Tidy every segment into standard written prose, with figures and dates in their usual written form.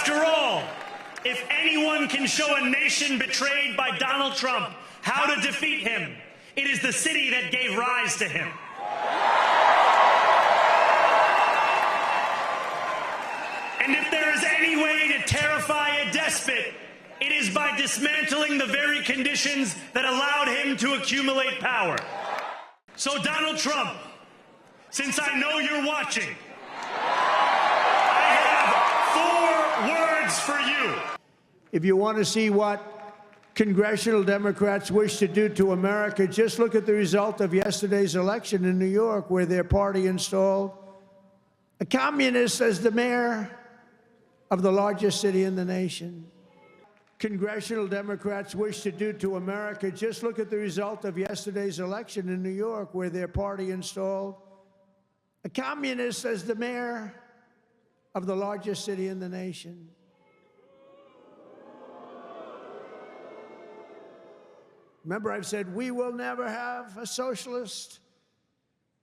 After all, if anyone can show a nation betrayed by Donald Trump how to defeat him, it is the city that gave rise to him. And if there is any way to terrify a despot, it is by dismantling the very conditions that allowed him to accumulate power. So, Donald Trump, since I know you're watching, I have 4 words for you. If you want to see what congressional Democrats wish to do to America, just look at the result of yesterday's election in New York, where their party installed a communist as the mayor of the largest city in the nation. Congressional Democrats wish to do to America, just look at the result of yesterday's election in New York, where their party installed a communist as the mayor of the largest city in the nation. Remember, I've said we will never have a socialist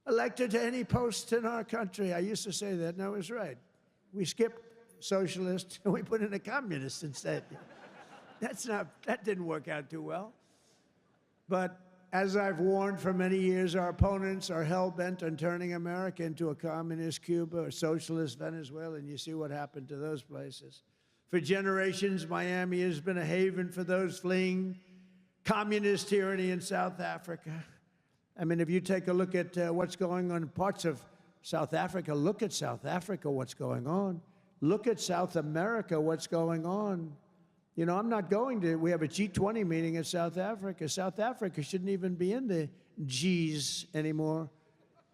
elected to any post in our country. I used to say that, and I was right. We skipped socialist and we put in a communist instead. That didn't work out too well. But as I've warned for many years, our opponents are hell-bent on turning America into a communist Cuba or socialist Venezuela, and you see what happened to those places. For generations, Miami has been a haven for those fleeing communist tyranny in South Africa. I mean, if you take a look at what's going on in parts of South Africa, look at South Africa, what's going on. Look at South America, what's going on. You know, I'm not going to, we have a G20 meeting in South Africa. South Africa shouldn't even be in the Gs anymore,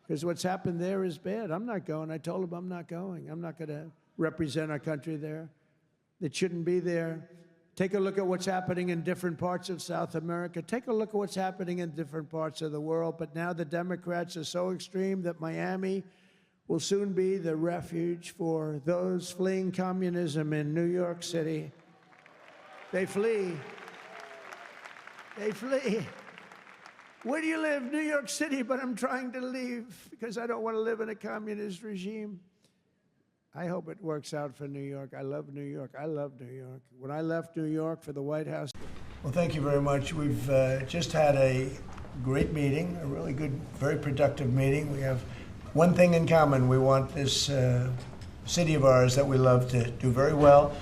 because what's happened there is bad. I'm not going. I told them I'm not going. I'm not going to represent our country there. It shouldn't be there. Take a look at what's happening in different parts of South America. Take a look at what's happening in different parts of the world. But now the Democrats are so extreme that Miami will soon be the refuge for those fleeing communism in New York City. They flee. They flee. Where do you live? New York City, but I'm trying to leave because I don't want to live in a communist regime. I hope it works out for New York. I love New York. I love New York. When I left New York for the White House. Well, thank you very much. We've just had a great meeting, a really good, very productive meeting. We have one thing in common. We want this city of ours that we love to do very well.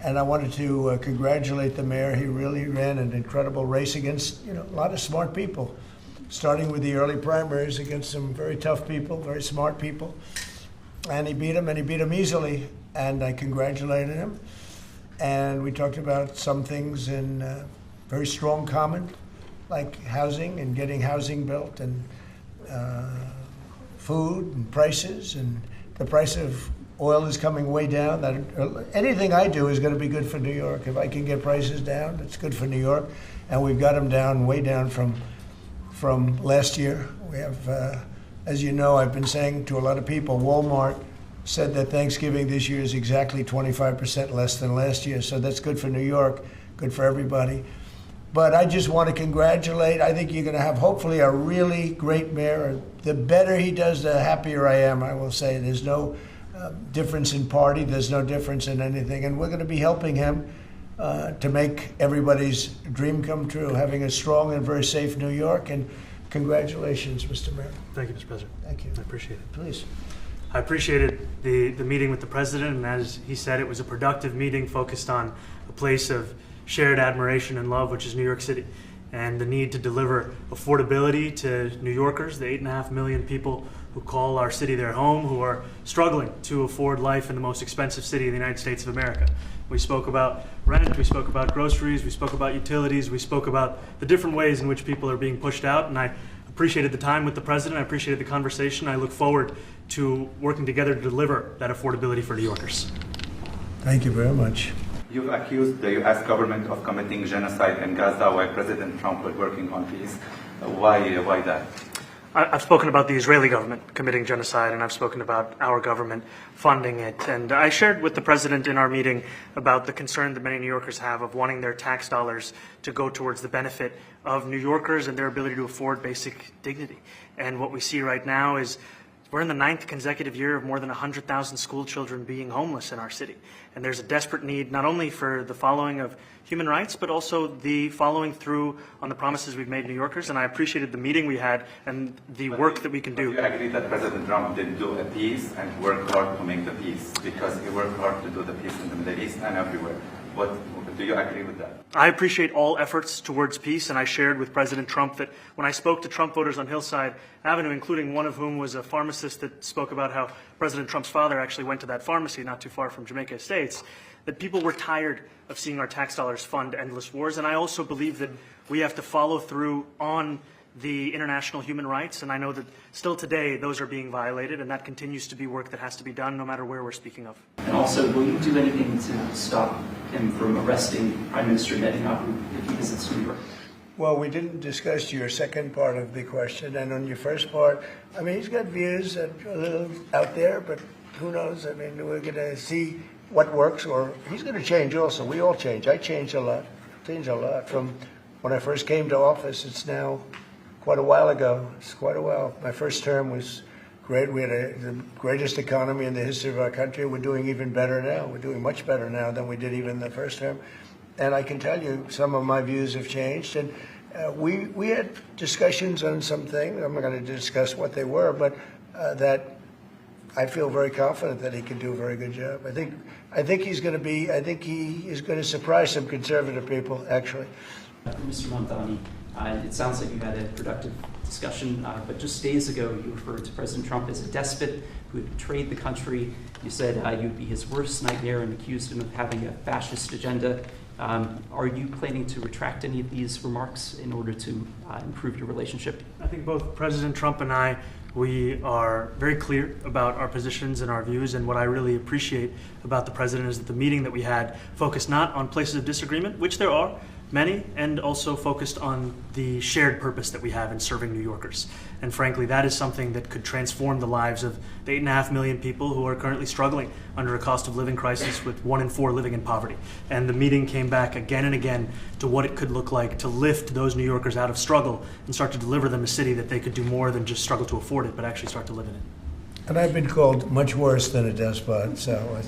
And I wanted to congratulate the mayor. He really ran an incredible race against, a lot of smart people, starting with the early primaries against some very tough people, very smart people. And he beat them easily. And I congratulated him. And we talked about some things in very strong common, like housing and getting housing built, and food and prices, and the price of oil is coming way down. Anything I do is going to be good for New York. If I can get prices down, it's good for New York. And we've got them down, way down from last year. We have, as you know, I've been saying to a lot of people, Walmart said that Thanksgiving this year is exactly 25% less than last year. So that's good for New York, good for everybody. But I just want to congratulate. I think you're going to have, hopefully, a really great mayor. The better he does, the happier I am, I will say. There's no difference in party. There's no difference in anything. And we're going to be helping him to make everybody's dream come true, having a strong and very safe New York. And congratulations, Mr. Mayor. Thank you, Mr. President. Thank you. I appreciate it. Please. I appreciated the meeting with the president, and as he said, it was a productive meeting focused on a place of shared admiration and love, which is New York City, and the need to deliver affordability to New Yorkers, the 8.5 million people who call our city their home, who are struggling to afford life in the most expensive city in the United States of America. We spoke about rent, we spoke about groceries, we spoke about utilities, we spoke about the different ways in which people are being pushed out, and I appreciated the time with the president, I appreciated the conversation. I look forward to working together to deliver that affordability for New Yorkers. Thank you very much. You've accused the U.S. government of committing genocide in Gaza while President Trump was working on peace. Why that? I've spoken about the Israeli government committing genocide, and I've spoken about our government funding it. And I shared with the president in our meeting about the concern that many New Yorkers have of wanting their tax dollars to go towards the benefit of New Yorkers and their ability to afford basic dignity. And what we see right now is We're in the 9th consecutive year of more than 100,000 school children being homeless in our city. And there's a desperate need not only for the following of human rights, but also the following through on the promises we've made New Yorkers. And I appreciated the meeting we had and the work that we can do. Do you agree that President Trump did do a peace and work hard to make the peace? Because he worked hard to do the peace in the Middle East and everywhere. Do you agree with that? I appreciate all efforts towards peace, and I shared with President Trump that when I spoke to Trump voters on Hillside Avenue, including one of whom was a pharmacist that spoke about how President Trump's father actually went to that pharmacy not too far from Jamaica Estates, that people were tired of seeing our tax dollars fund endless wars. And I also believe that we have to follow through on the international human rights, and I know that still today those are being violated, and that continues to be work that has to be done no matter where we're speaking of. And also, will you do anything to stop him from arresting Prime Minister Netanyahu if he visits New York? Well, we didn't discuss your second part of the question, and on your first part, I mean, he's got views that are a little out there, but who knows? I mean, we're going to see what works, or he's going to change also. We all change. I changed a lot. From when I first came to office. It's now quite a while ago. It's quite a while. My first term was great. We had the greatest economy in the history of our country. We're doing even better now. We're doing much better now than we did even the first term. And I can tell you some of my views have changed. And we had discussions on some things. I'm not going to discuss what they were, but that I feel very confident that he can do a very good job. I think he's going to be. I think he is going to surprise some conservative people, actually. Mr. Mamdani, it sounds like you had a productive discussion, but just days ago you referred to President Trump as a despot who had betrayed the country. You said you'd be his worst nightmare and accused him of having a fascist agenda. Are you planning to retract any of these remarks in order to improve your relationship? I think both President Trump and I, we are very clear about our positions and our views, and what I really appreciate about the president is that the meeting that we had focused not on places of disagreement, which there are many, and also focused on the shared purpose that we have in serving New Yorkers. And frankly, that is something that could transform the lives of the 8.5 million people who are currently struggling under a cost of living crisis, with 1 in 4 living in poverty. And the meeting came back again and again to what it could look like to lift those New Yorkers out of struggle and start to deliver them a city that they could do more than just struggle to afford it, but actually start to live in it. And I've been called much worse than a despot, so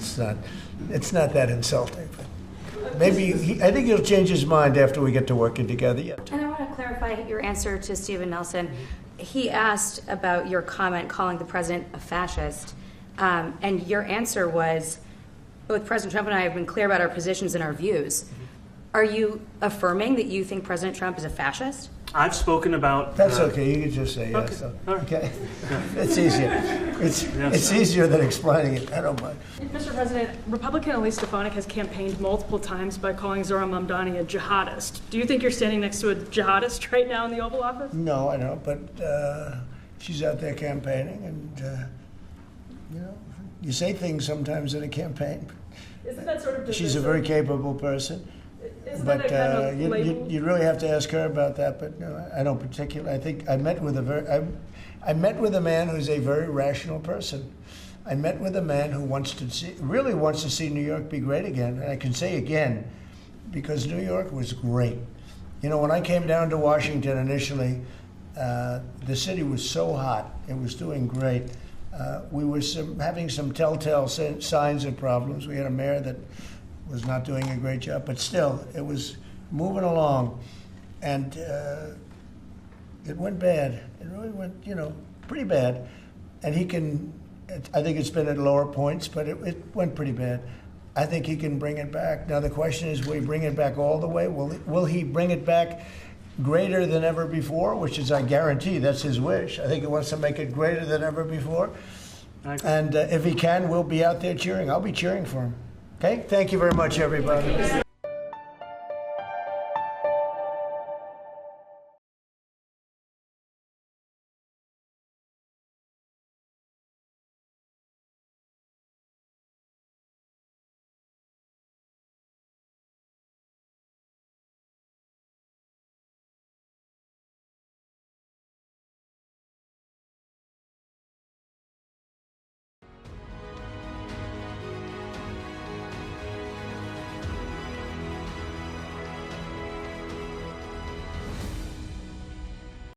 it's not that insulting. But maybe I think he'll change his mind after we get to working together. Yeah. And I want to clarify your answer to Stephen Nelson. He asked about your comment calling the president a fascist, and your answer was, both President Trump and I have been clear about our positions and our views. Are you affirming that you think President Trump is a fascist? I've spoken about... That's okay. You can just say yes. Okay. It's easier. It's easier than explaining it. I don't mind. Mr. President, Republican Elise Stefanik has campaigned multiple times by calling Zohran Mamdani a jihadist. Do you think you're standing next to a jihadist right now in the Oval Office? No, I don't. But she's out there campaigning, and you say things sometimes in a campaign. Isn't that sort of divisive? She's a very capable person. Isn't But that a kind of label? you really have to ask her about that. But no, I don't particularly. I think I met with a man who's a very rational person. I met with a man who really wants to see New York be great again. And I can say again, because New York was great. You know, when I came down to Washington initially, the city was so hot. It was doing great. We were having some telltale signs of problems. We had a mayor that was not doing a great job, but still, it was moving along, and it went bad. It really went, pretty bad. And I think it's been at lower points, but it went pretty bad. I think he can bring it back. Now, the question is, will he bring it back all the way? Will he bring it back greater than ever before, which is, I guarantee, that's his wish. I think he wants to make it greater than ever before. And if he can, we'll be out there cheering. I'll be cheering for him. Okay? Thank you very much, everybody.